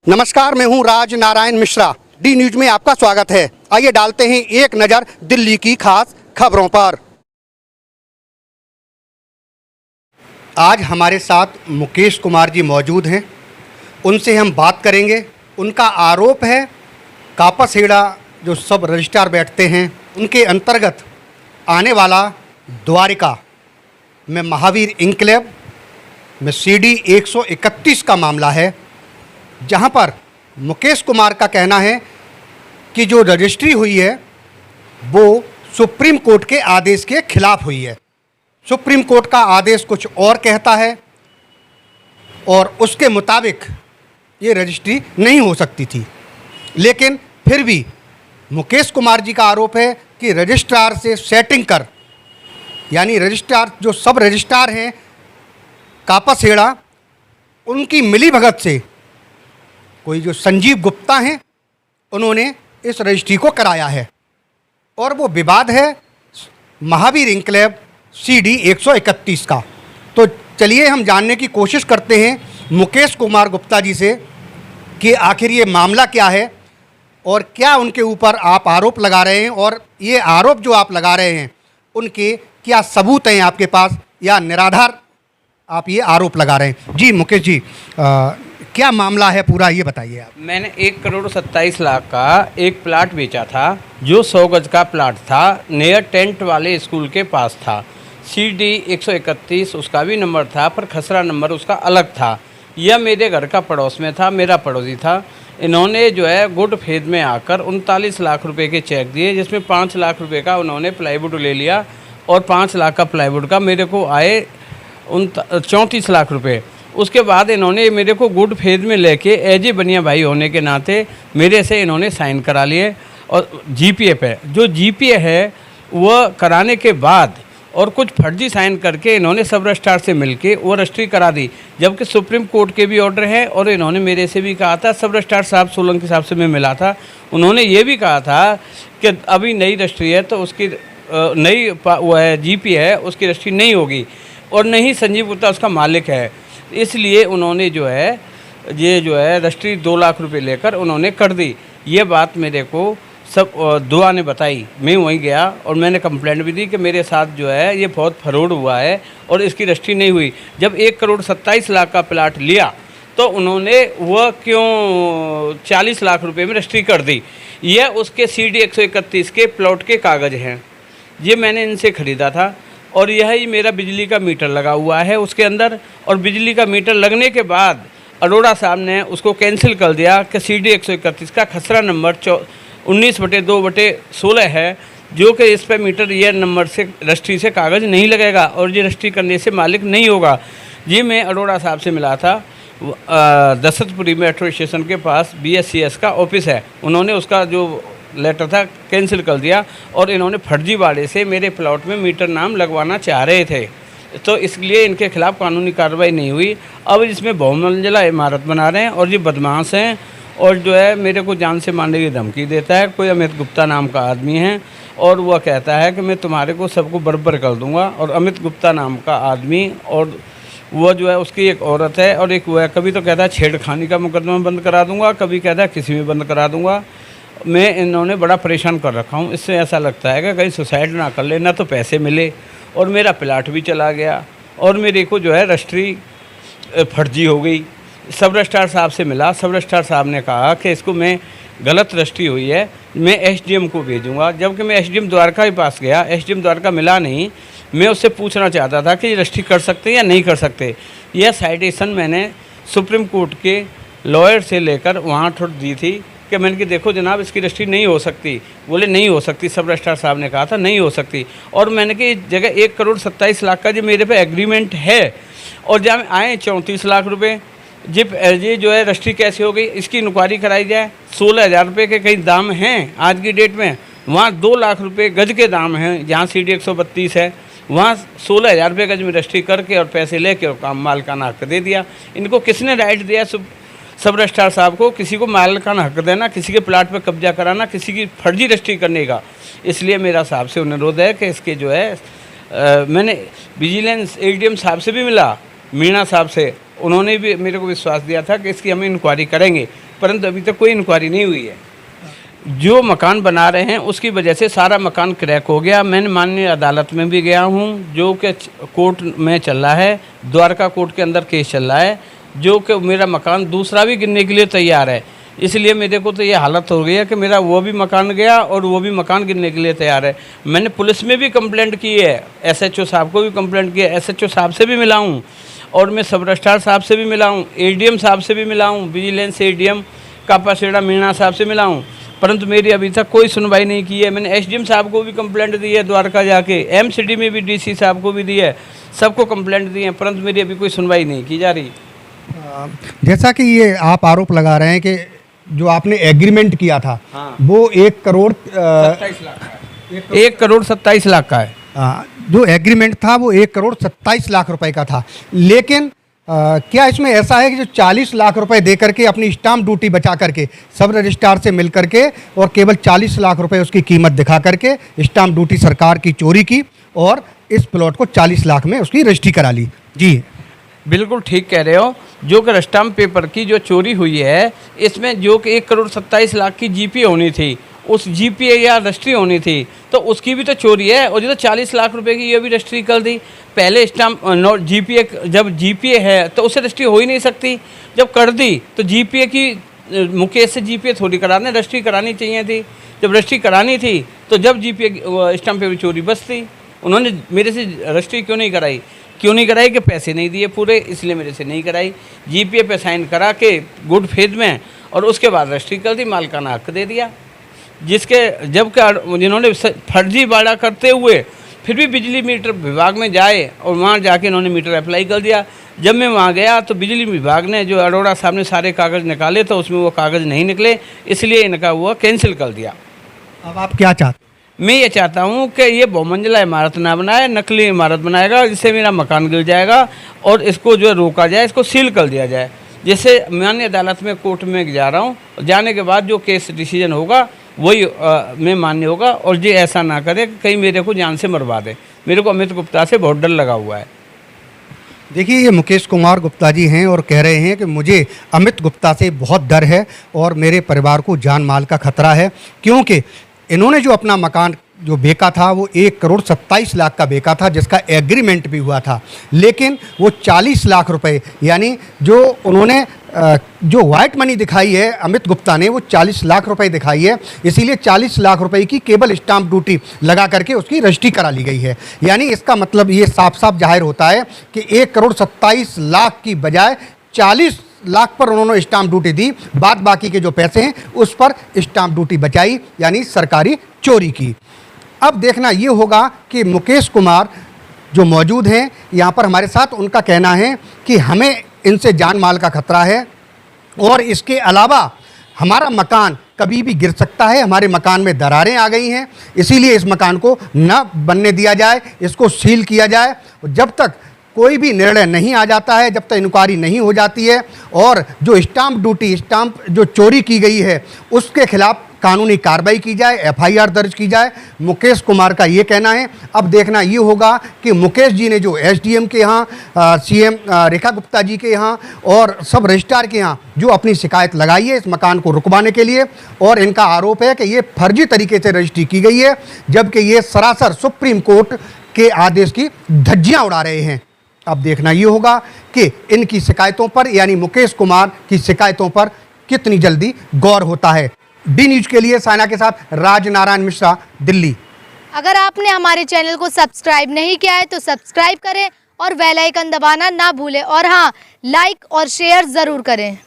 नमस्कार, मैं हूं राज नारायण मिश्रा। डी न्यूज में आपका स्वागत है। आइए डालते हैं एक नज़र दिल्ली की खास खबरों पर। आज हमारे साथ मुकेश कुमार जी मौजूद हैं। उनसे हम बात करेंगे। उनका आरोप है कापासेड़ा जो सब रजिस्ट्रार बैठते हैं उनके अंतर्गत आने वाला द्वारिका में महावीर इनक्लेव में CD 131 का मामला है, जहां पर मुकेश कुमार का कहना है कि जो रजिस्ट्री हुई है वो सुप्रीम कोर्ट के आदेश के खिलाफ हुई है। सुप्रीम कोर्ट का आदेश कुछ और कहता है और उसके मुताबिक ये रजिस्ट्री नहीं हो सकती थी। लेकिन फिर भी मुकेश कुमार जी का आरोप है कि रजिस्ट्रार से सेटिंग कर, यानी रजिस्ट्रार जो सब रजिस्ट्रार हैं कापासेड़ा, उनकी मिलीभगत से कोई जो संजीव गुप्ता हैं उन्होंने इस रजिस्ट्री को कराया है और वो विवाद है महावीर इनक्लेव CD 131 का। तो चलिए हम जानने की कोशिश करते हैं मुकेश कुमार गुप्ता जी से कि आखिर ये मामला क्या है और क्या उनके ऊपर आप आरोप लगा रहे हैं, और ये आरोप जो आप लगा रहे हैं उनके क्या सबूत हैं आपके पास, या निराधार आप ये आरोप लगा रहे हैं। जी मुकेश जी, क्या मामला है पूरा, ये बताइए आप। मैंने 1,27,00,000 का एक प्लाट बेचा था जो 100 गज का प्लाट था, नियर टेंट वाले स्कूल के पास था। CD 131 उसका भी नंबर था, पर खसरा नंबर उसका अलग था। यह मेरे घर का पड़ोस में था, मेरा पड़ोसी था। इन्होंने जो है गुड फेथ में आकर 39 लाख रुपए के चेक दिए, जिसमें 5 लाख रुपए का उन्होंने प्लाईवुड ले लिया और 5 लाख का प्लाईवुड का मेरे को आए 34 लाख रुपए। उसके बाद इन्होंने मेरे को गुड फेथ में लेके एज ए बनिया भाई होने के नाते मेरे से इन्होंने साइन करा लिए। और GPA पे जो GPA है वह कराने के बाद और कुछ फर्जी साइन करके इन्होंने सब रजिस्ट्रार से मिलके वो रजिस्ट्री करा दी, जबकि सुप्रीम कोर्ट के भी ऑर्डर है। और इन्होंने मेरे से भी कहा था, सब रजिस्ट्रार साहब सोलंकी साहब से मैं मिला था, उन्होंने ये भी कहा था कि अभी नई रजिस्ट्री है तो उसकी नई वो है GPA है, उसकी रजिस्ट्री नहीं होगी और नहीं संजीव गुप्ता उसका मालिक है। इसलिए उन्होंने जो है ये जो है रजिस्ट्री 2 लाख रुपए लेकर उन्होंने कर दी। ये बात मेरे को सब दुआ ने बताई। मैं वहीं गया और मैंने कंप्लेंट भी दी कि मेरे साथ जो है ये बहुत फरोड हुआ है और इसकी रजिस्ट्री नहीं हुई। जब 1,27,00,000 का प्लाट लिया तो उन्होंने वह क्यों 40 लाख रुपए में रजिस्ट्री कर दी। यह उसके CD 131 के प्लॉट के कागज़ हैं, ये मैंने इनसे ख़रीदा था। और यह ही मेरा बिजली का मीटर लगा हुआ है उसके अंदर, और बिजली का मीटर लगने के बाद अरोड़ा साहब ने उसको कैंसिल कर दिया कि CD 131 का खसरा नंबर 19/2/16 है, जो कि इस पर मीटर ये नंबर से रजिस्ट्री से कागज़ नहीं लगेगा और ये रजिस्ट्री करने से मालिक नहीं होगा। जी मैं अरोड़ा साहब से मिला था, दशरथपुरी मेट्रो स्टेशन के पास BSCS का ऑफिस है, उन्होंने उसका जो लेटर था कैंसिल कर दिया और इन्होंने फर्जीवाड़े से मेरे प्लॉट में मीटर नाम लगवाना चाह रहे थे, तो इसलिए इनके खिलाफ़ कानूनी कार्रवाई नहीं हुई। अब इसमें बहुमंजिला इमारत बना रहे हैं और ये बदमाश हैं और जो है मेरे को जान से मारने की धमकी देता है। कोई अमित गुप्ता नाम का आदमी है और वह कहता है कि मैं तुम्हारे को सबको बराबर कर दूंगा। और अमित गुप्ता नाम का आदमी, और वह जो है उसकी एक औरत है और एक वह है, कभी तो कहता है छेड़खानी का मुकदमा बंद करा दूंगा, कभी कहता है किसी में बंद करा दूंगा। मैं इन्होंने बड़ा परेशान कर रखा हूँ। इससे ऐसा लगता है कि कहीं सुसाइड ना कर लेना तो पैसे मिले, और मेरा प्लाट भी चला गया और मेरे को जो है रजिस्ट्री फर्जी हो गई। सब रजिस्ट्रार साहब से मिला, सब रजिस्ट्रार साहब ने कहा कि इसको मैं गलत रजिस्ट्री हुई है, मैं SDM को भेजूँगा। जबकि मैं SDM द्वारका के पास गया, SDM द्वारका मिला नहीं। मैं उससे पूछना चाहता था कि ये रजिस्ट्री कर सकते या नहीं कर सकते। यह साइटेशन मैंने सुप्रीम कोर्ट के लॉयर से लेकर वहाँ दी थी कि मैंने कि देखो जनाब इसकी रजिस्ट्री नहीं हो सकती। बोले नहीं हो सकती, सब रजिस्ट्रार साहब ने कहा था नहीं हो सकती। और मैंने कि जगह 1,27,00,000 का जो मेरे पे एग्रीमेंट है और जब आए 34 लाख रुपए, ये जो है रजिस्ट्री कैसे हो गई, इसकी इंक्वायरी कराई जाए। 16,000 रुपये के कई दाम हैं आज की डेट में, वहाँ 2 लाख रुपये गज के दाम हैं। जहाँ CD 132 है वहाँ 16,000 रुपये गज में रजिस्ट्री करके और पैसे लेके और काम मालिकाना हक दे दिया। इनको किसने राइट दिया सब रजिस्ट्रार साहब को किसी को मालिकाना हक देना, किसी के प्लाट पर कब्जा कराना, किसी की फर्जी रजिस्ट्री करने का। इसलिए मेरा साहब से अनुरोध है कि इसके जो है मैंने विजिलेंस ADM साहब से भी मिला, मीणा साहब से, उन्होंने भी मेरे को विश्वास दिया था कि इसकी हम इंक्वायरी करेंगे। परंतु अभी तक कोई इंक्वायरी नहीं हुई है। जो मकान बना रहे हैं उसकी वजह से सारा मकान क्रैक हो गया। मैंने माननीय अदालत में भी गया हूं, जो कि कोर्ट में चल रहा है, द्वारका कोर्ट के अंदर केस चल रहा है, जो कि मेरा मकान दूसरा भी गिरने के लिए तैयार है। इसलिए मेरे को तो ये हालत हो गई है कि मेरा वो भी मकान गया और वो भी मकान गिरने के लिए तैयार है। मैंने पुलिस में भी कंप्लेंट की है, SHO साहब को भी कंप्लेंट की है, SHO साहब से भी मिला हूँ और मैं सब रजिस्ट्रार साहब से भी मिला हूँ, ADM साहब से भी मिला हूँ, विजिलेंस ADM कापासेड़ा मीणा साहब से मिला हूँ, परंतु मेरी अभी तक कोई सुनवाई नहीं की है। मैंने SDM साहब को भी कंप्लेंट दी है द्वारका जाके, MCD में भी DC साहब को भी दी है, सबको कंप्लेंट दी है, परंतु मेरी अभी कोई सुनवाई नहीं की जा रही। जैसा कि ये आप आरोप लगा रहे हैं कि जो आपने एग्रीमेंट किया था, हाँ। वो 1 करोड़ 27 लाख का है। 1 करोड़ 27 लाख का है। जो एग्रीमेंट था वो 1 करोड़ 27 लाख रुपए का था। लेकिन क्या इसमें ऐसा है कि जो 40 लाख रुपए दे करके अपनी स्टाम्प ड्यूटी बचा करके सब रजिस्ट्रार से मिल करके और केवल 40 लाख रुपए उसकी कीमत दिखा करके स्टाम्प ड्यूटी सरकार की चोरी की और इस प्लॉट को 40 लाख में उसकी रजिस्ट्री करा ली? जी बिल्कुल ठीक कह रहे हो। जो कि स्टाम्प पेपर की जो चोरी हुई है, इसमें जो कि 1 करोड़ 27 लाख की GPA होनी थी, उस GPA या रजिस्ट्री होनी थी, तो उसकी भी तो चोरी है। और जो तो 40 लाख रुपए की ये भी रजिस्ट्री कर दी। पहले स्टाम्प GPA, जब GPA है तो उससे रजिस्ट्री हो ही नहीं सकती। जब कर दी तो GPA की मुकेश से GPA थोड़ी कराने, रजिस्ट्री करानी चाहिए थी। जब रजिस्ट्री करानी थी तो जब GPA स्टाम्प पेपर चोरी बचती, उन्होंने मेरे से रजिस्ट्री क्यों नहीं कराई? क्यों नहीं कराई? कि पैसे नहीं दिए पूरे, इसलिए मेरे से नहीं कराई। GPA पे साइन करा के गुड फेथ में और उसके बाद रजिस्ट्री कर दी, मालिकाना हक दे दिया। जिसके जबकि जिन्होंने फर्जी वादा करते हुए फिर भी बिजली मीटर विभाग में जाए और वहाँ जाके इन्होंने मीटर अप्लाई कर दिया। जब मैं वहाँ गया तो बिजली विभाग ने, जो अरोड़ा साहब ने सारे कागज़ निकाले तो उसमें वो कागज़ नहीं निकले, इसलिए इनका वो कैंसिल कर दिया। अब आप क्या चाहते? मैं ये चाहता हूँ कि ये बहुमंजिला इमारत ना बनाए, नकली इमारत बनाएगा, जिससे मेरा मकान गिर जाएगा और इसको जो रोका जाए, इसको सील कर दिया जाए। जैसे माननीय अदालत में कोर्ट में जा रहा हूँ, जाने के बाद जो केस डिसीजन होगा वही मैं मान्य होगा। और ये ऐसा ना करे कि कहीं मेरे को जान से मरवा दे। मेरे को अमित गुप्ता से बहुत डर लगा हुआ है। देखिए, ये मुकेश कुमार गुप्ता जी हैं और कह रहे हैं कि मुझे अमित गुप्ता से बहुत डर है और मेरे परिवार को जान माल का खतरा है, क्योंकि इन्होंने जो अपना मकान जो बेचा था वो 1 करोड़ 27 लाख का बेचा था, जिसका एग्रीमेंट भी हुआ था। लेकिन वो 40 लाख रुपए, यानी जो उन्होंने जो वाइट मनी दिखाई है अमित गुप्ता ने, वो 40 लाख रुपए दिखाई है। इसीलिए 40 लाख रुपए की केवल स्टाम्प ड्यूटी लगा करके उसकी रजिस्ट्री करा ली गई है। यानी इसका मतलब ये साफ साफ जाहिर होता है कि 1 करोड़ 27 लाख की बजाय 40 लाख पर उन्होंने स्टाम्प ड्यूटी दी, बाद बाकी के जो पैसे हैं उस पर स्टाम्प ड्यूटी बचाई, यानी सरकारी चोरी की। अब देखना ये होगा कि मुकेश कुमार जो मौजूद हैं यहाँ पर हमारे साथ, उनका कहना है कि हमें इनसे जान माल का खतरा है और इसके अलावा हमारा मकान कभी भी गिर सकता है, हमारे मकान में दरारें आ गई हैं, इसीलिए इस मकान को न बनने दिया जाए, इसको सील किया जाए। जब तक कोई भी निर्णय नहीं आ जाता है, जब तक इंक्वायरी नहीं हो जाती है और जो स्टाम्प ड्यूटी, स्टाम्प जो चोरी की गई है उसके खिलाफ कानूनी कार्रवाई की जाए, FIR दर्ज की जाए। मुकेश कुमार का ये कहना है। अब देखना ये होगा कि मुकेश जी ने जो SDM के यहाँ, CM रेखा गुप्ता जी के यहाँ और सब रजिस्ट्रार के यहाँ जो अपनी शिकायत लगाई है इस मकान को रुकवाने के लिए, और इनका आरोप है कि ये फर्जी तरीके से रजिस्ट्री की गई है, जबकि ये सरासर सुप्रीम कोर्ट के आदेश की धज्जियाँ उड़ा रहे हैं। अब देखना ये होगा कि इनकी शिकायतों पर, यानी मुकेश कुमार की शिकायतों पर कितनी जल्दी गौर होता है। डी न्यूज के लिए साइना के साथ राजनारायण मिश्रा, दिल्ली। अगर आपने हमारे चैनल को सब्सक्राइब नहीं किया है तो सब्सक्राइब करें और बेल आइकन दबाना ना भूलें, और हाँ, लाइक और शेयर ज़रूर करें।